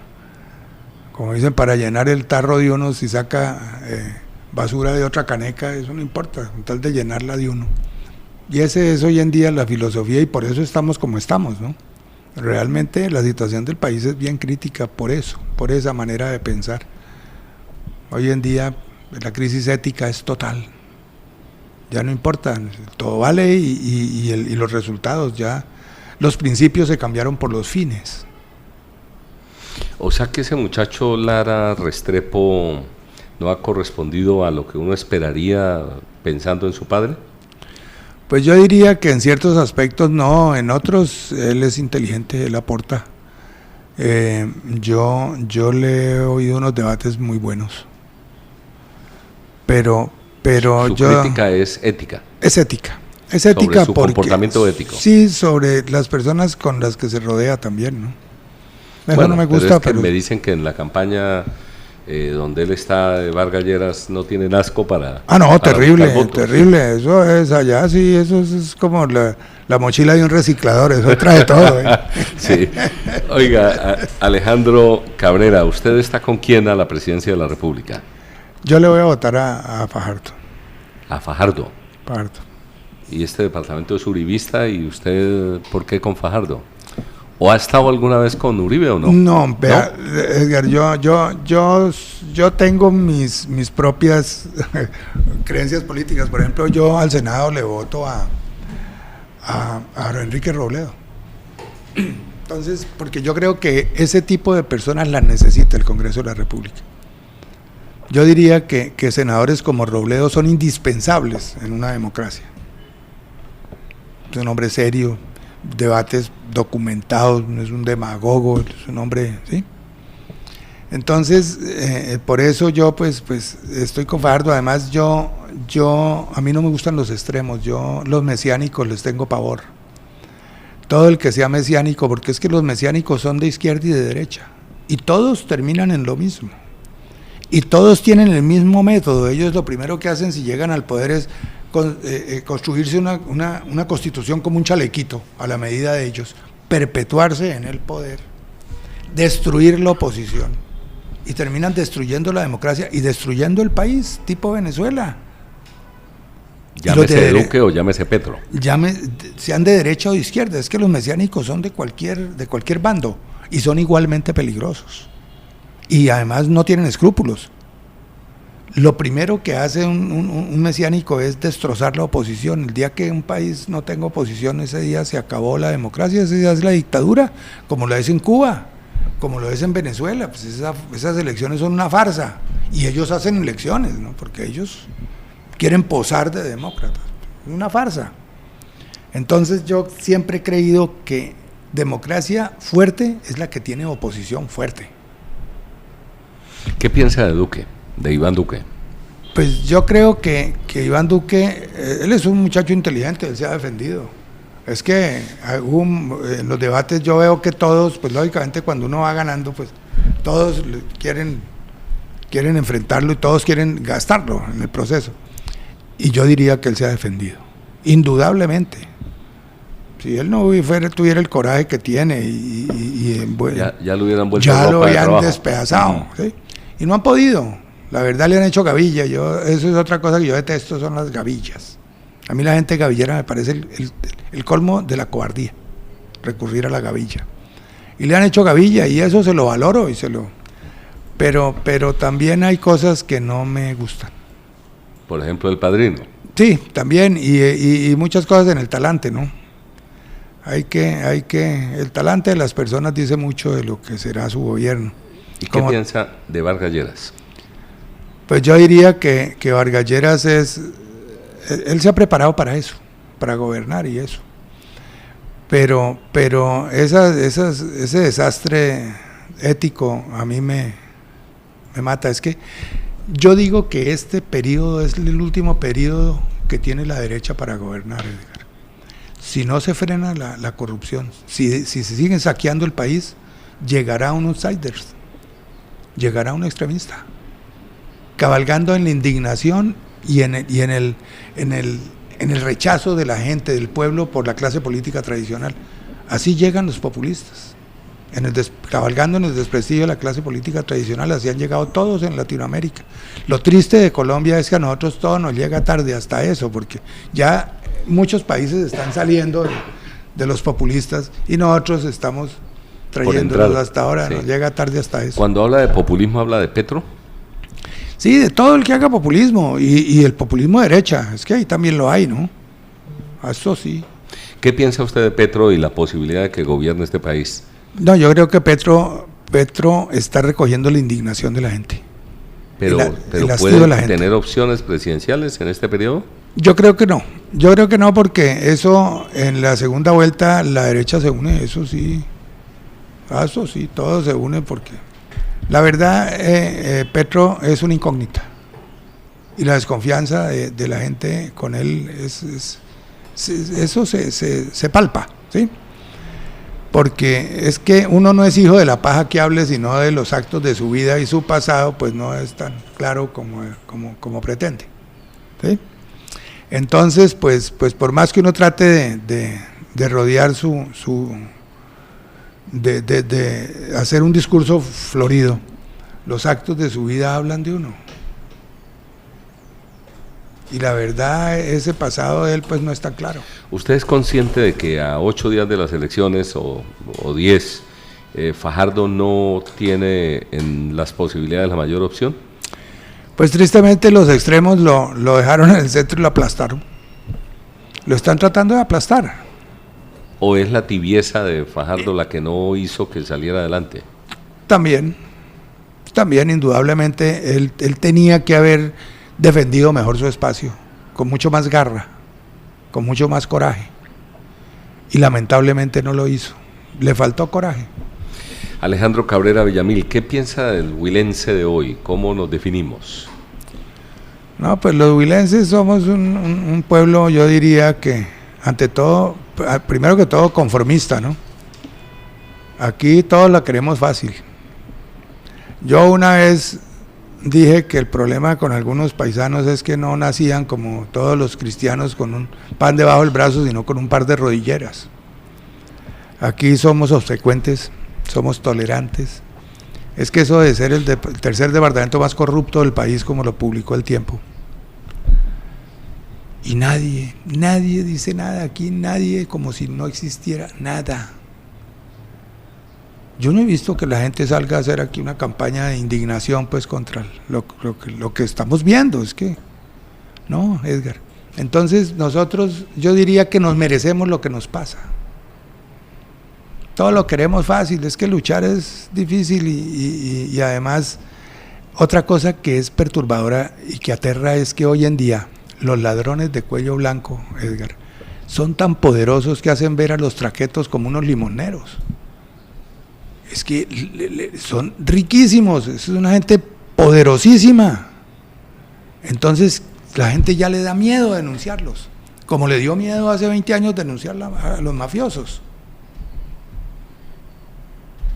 como dicen, para llenar el tarro de uno, si saca basura de otra caneca, eso no importa, con tal de llenarla de uno. Y ese es hoy en día la filosofía, y por eso estamos como estamos, ¿no? Realmente la situación del país es bien crítica por eso, por esa manera de pensar. Hoy en día la crisis ética es total, ya no importa, todo vale, y los resultados, ya los principios se cambiaron por los fines. O sea que ese muchacho Lara Restrepo no ha correspondido a lo que uno esperaría pensando en su padre. Pues yo diría que en ciertos aspectos no, en otros él es inteligente, él aporta. Yo le he oído unos debates muy buenos, pero Pero su crítica es ética. Es ética. Es ética sobre su comportamiento ético. Sí, sobre las personas con las que se rodea también, ¿no? Eso bueno, no me gusta, pero me dicen que en la campaña donde él está de Vargas Lleras no tienen asco para... Ah, no, para terrible, buscar votos. terrible. Eso es allá, sí, eso es como la mochila de un reciclador, eso trae todo. Sí. Oiga, Alejandro Cabrera, ¿usted está con quién a la presidencia de la República? Yo le voy a votar a Fajardo. A Fajardo. Fajardo. Y este departamento es uribista, ¿y usted por qué con Fajardo? ¿O ha estado alguna vez con Uribe o no? No, vea, ¿no? Edgar, yo tengo mis propias creencias políticas. Por ejemplo, yo al Senado le voto a Enrique Robledo. Entonces, porque yo creo que ese tipo de personas las necesita el Congreso de la República. Yo diría que senadores como Robledo son indispensables en una democracia. Es un hombre serio, debates documentados, no es un demagogo, es un hombre, ¿sí? Entonces, por eso yo pues estoy con Fajardo. Además, a mí no me gustan los extremos, los mesiánicos les tengo pavor. Todo el que sea mesiánico, porque es que los mesiánicos son de izquierda y de derecha, y todos terminan en lo mismo. Y todos tienen el mismo método. Ellos lo primero que hacen si llegan al poder es construirse una constitución como un chalequito a la medida de ellos, perpetuarse en el poder, destruir la oposición, y terminan destruyendo la democracia y destruyendo el país, tipo Venezuela. Llámese Duque o llámese Petro. Sean de derecha o de izquierda, es que los mesiánicos son de cualquier bando y son igualmente peligrosos. Y además no tienen escrúpulos. Lo primero que hace un mesiánico es destrozar la oposición. El día que un país no tenga oposición, ese día se acabó la democracia, ese día es la dictadura, como lo es en Cuba, como lo es en Venezuela. Pues esas elecciones son una farsa, y ellos hacen elecciones, ¿no? Porque ellos quieren posar de demócratas. Es una farsa. Entonces yo siempre he creído que democracia fuerte es la que tiene oposición fuerte. ¿Qué piensa de Duque, de Iván Duque? Pues yo creo que Iván Duque, él es un muchacho inteligente, él se ha defendido. Es que en los debates yo veo que todos, pues lógicamente cuando uno va ganando, pues todos quieren enfrentarlo y todos quieren gastarlo en el proceso. Y yo diría que él se ha defendido, indudablemente. Si él no tuviera el coraje que tiene ya lo hubieran vuelto ya ropa lo de habían trabajo. despedazado, ¿sí? Y no han podido. La verdad le han hecho gavilla. Eso es otra cosa que yo detesto, son las gavillas. A mí la gente gavillera me parece el colmo de la cobardía, recurrir a la gavilla. Y le han hecho gavilla y eso se lo valoro pero también hay cosas que no me gustan. Por ejemplo, El Padrino. Sí, también, y muchas cosas en el talante, ¿no? El talante de las personas dice mucho de lo que será su gobierno. ¿Y qué piensa de Vargas Lleras? Pues yo diría que Vargas Lleras él se ha preparado para eso, para gobernar y eso. Pero ese desastre ético a mí me mata. Es que yo digo que este periodo es el último periodo que tiene la derecha para gobernar, Edgar. Si no se frena la corrupción, si se siguen saqueando el país, llegará un outsider, llegará un extremista, cabalgando en la indignación y en el rechazo de la gente, del pueblo, por la clase política tradicional. Así llegan los populistas, cabalgando en el desprestigio de la clase política tradicional. Así han llegado todos en Latinoamérica. Lo triste de Colombia es que a nosotros todo nos llega tarde hasta eso, porque ya muchos países están saliendo de los populistas y nosotros estamos trayéndolos hasta ahora, sí. Nos llega tarde hasta eso. Cuando habla de populismo, ¿habla de Petro? Sí, de todo el que haga populismo, y el populismo de derecha, es que ahí también lo hay, ¿no? Eso sí. ¿Qué piensa usted de Petro y la posibilidad de que gobierne este país? No, yo creo que Petro está recogiendo la indignación de la gente. Pero ¿puede tener opciones presidenciales en este periodo? Yo creo que no, porque eso en la segunda vuelta la derecha se une, eso sí, todo se une, porque la verdad Petro es una incógnita. y la desconfianza de la gente con él, eso se palpa, ¿sí? Porque es que uno no es hijo de la paja que hable, sino de los actos de su vida, y su pasado pues no es tan claro como pretende, ¿sí? Entonces pues por más que uno trate de rodear de hacer un discurso florido, los actos de su vida hablan de uno. Y la verdad, ese pasado de él pues no está claro. ¿Usted es consciente de que a 8 días de las elecciones o 10, Fajardo no tiene en las posibilidades la mayor opción? Pues tristemente los extremos lo dejaron en el centro y lo aplastaron. Lo están tratando de aplastar. ¿O es la tibieza de Fajardo la que no hizo que saliera adelante? También indudablemente él tenía que haber defendido mejor su espacio, con mucho más garra, con mucho más coraje, y lamentablemente no lo hizo, le faltó coraje. Alejandro Cabrera Villamil, ¿qué piensa del huilense de hoy? ¿Cómo nos definimos? No, pues los huilenses somos un pueblo, yo diría que ante todo, primero que todo conformista, ¿no? Aquí todos la queremos fácil. Yo una vez dije que el problema con algunos paisanos es que no nacían como todos los cristianos con un pan debajo del brazo, sino con un par de rodilleras. Aquí somos obsecuentes, somos tolerantes. Es que eso de ser el tercer departamento más corrupto del país, como lo publicó El Tiempo. Y nadie dice nada aquí, nadie, como si no existiera nada. Yo no he visto que la gente salga a hacer aquí una campaña de indignación pues contra lo que estamos viendo, es que no, Edgar. Entonces nosotros, yo diría que nos merecemos lo que nos pasa. Todo lo queremos fácil, es que luchar es difícil y además otra cosa que es perturbadora y que aterra es que hoy en día los ladrones de cuello blanco, Edgar, son tan poderosos que hacen ver a los traquetos como unos limoneros. Es que son riquísimos, es una gente poderosísima. Entonces la gente ya le da miedo denunciarlos, como le dio miedo hace 20 años denunciar a los mafiosos.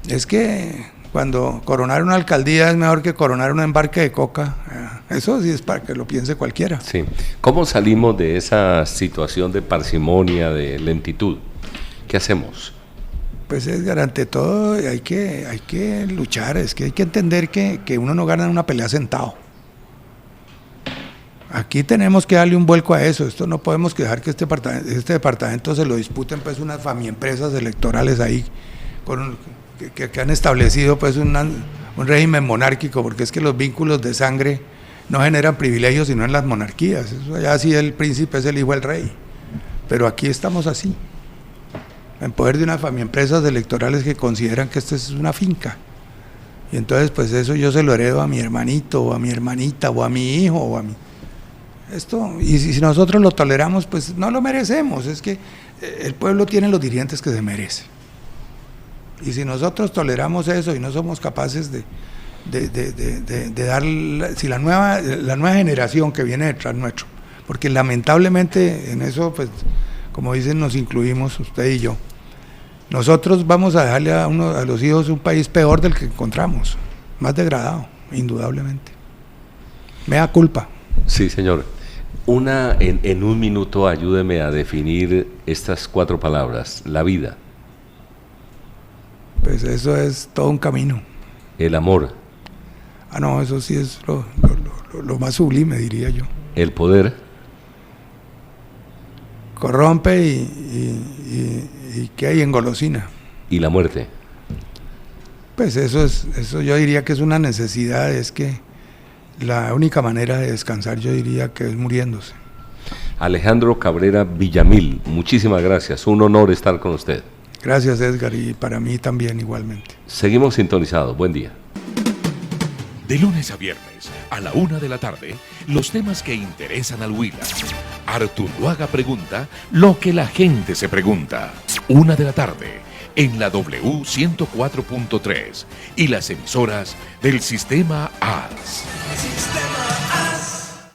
Es que cuando coronar una alcaldía es mejor que coronar un embarque de coca. Eso sí es para que lo piense cualquiera. Sí. ¿Cómo salimos de esa situación de parsimonia, de lentitud? ¿Qué hacemos? Pues Edgar, ante todo hay que luchar, es que hay que entender que uno no gana en una pelea sentado. Aquí tenemos que darle un vuelco a eso. Esto no podemos dejar que este departamento se lo disputen pues unas famiempresas electorales ahí que han establecido pues un régimen monárquico, porque es que los vínculos de sangre no generan privilegios sino en las monarquías. Eso allá sí el príncipe es el hijo del rey, pero aquí estamos así, en poder de unas famiempresas electorales que consideran que esto es una finca, y entonces pues eso yo se lo heredo a mi hermanito o a mi hermanita o a mi hijo o a mi esto, y si nosotros lo toleramos pues no lo merecemos. Es que el pueblo tiene los dirigentes que se merece, y si nosotros toleramos eso y no somos capaces de dar, si la nueva generación que viene detrás nuestro, porque lamentablemente en eso pues como dicen nos incluimos usted y yo, nosotros vamos a dejarle a los hijos un país peor del que encontramos, más degradado, indudablemente. Me da culpa. Sí, señor. En un minuto ayúdeme a definir estas 4 palabras. La vida. Pues eso es todo un camino. El amor. No, eso sí es lo más sublime, diría yo. El poder. Corrompe y ¿qué hay? Engolosina. Y la muerte. Pues eso yo diría que es una necesidad, es que la única manera de descansar yo diría que es muriéndose. Alejandro Cabrera Villamil, muchísimas gracias, un honor estar con usted. Gracias, Edgar, y para mí también igualmente. Seguimos sintonizados, buen día. De lunes a viernes, a la 1 de la tarde, los temas que interesan al Huila. Artunduaga pregunta lo que la gente se pregunta. 1 de la tarde, en la W 104.3 y las emisoras del Sistema AS.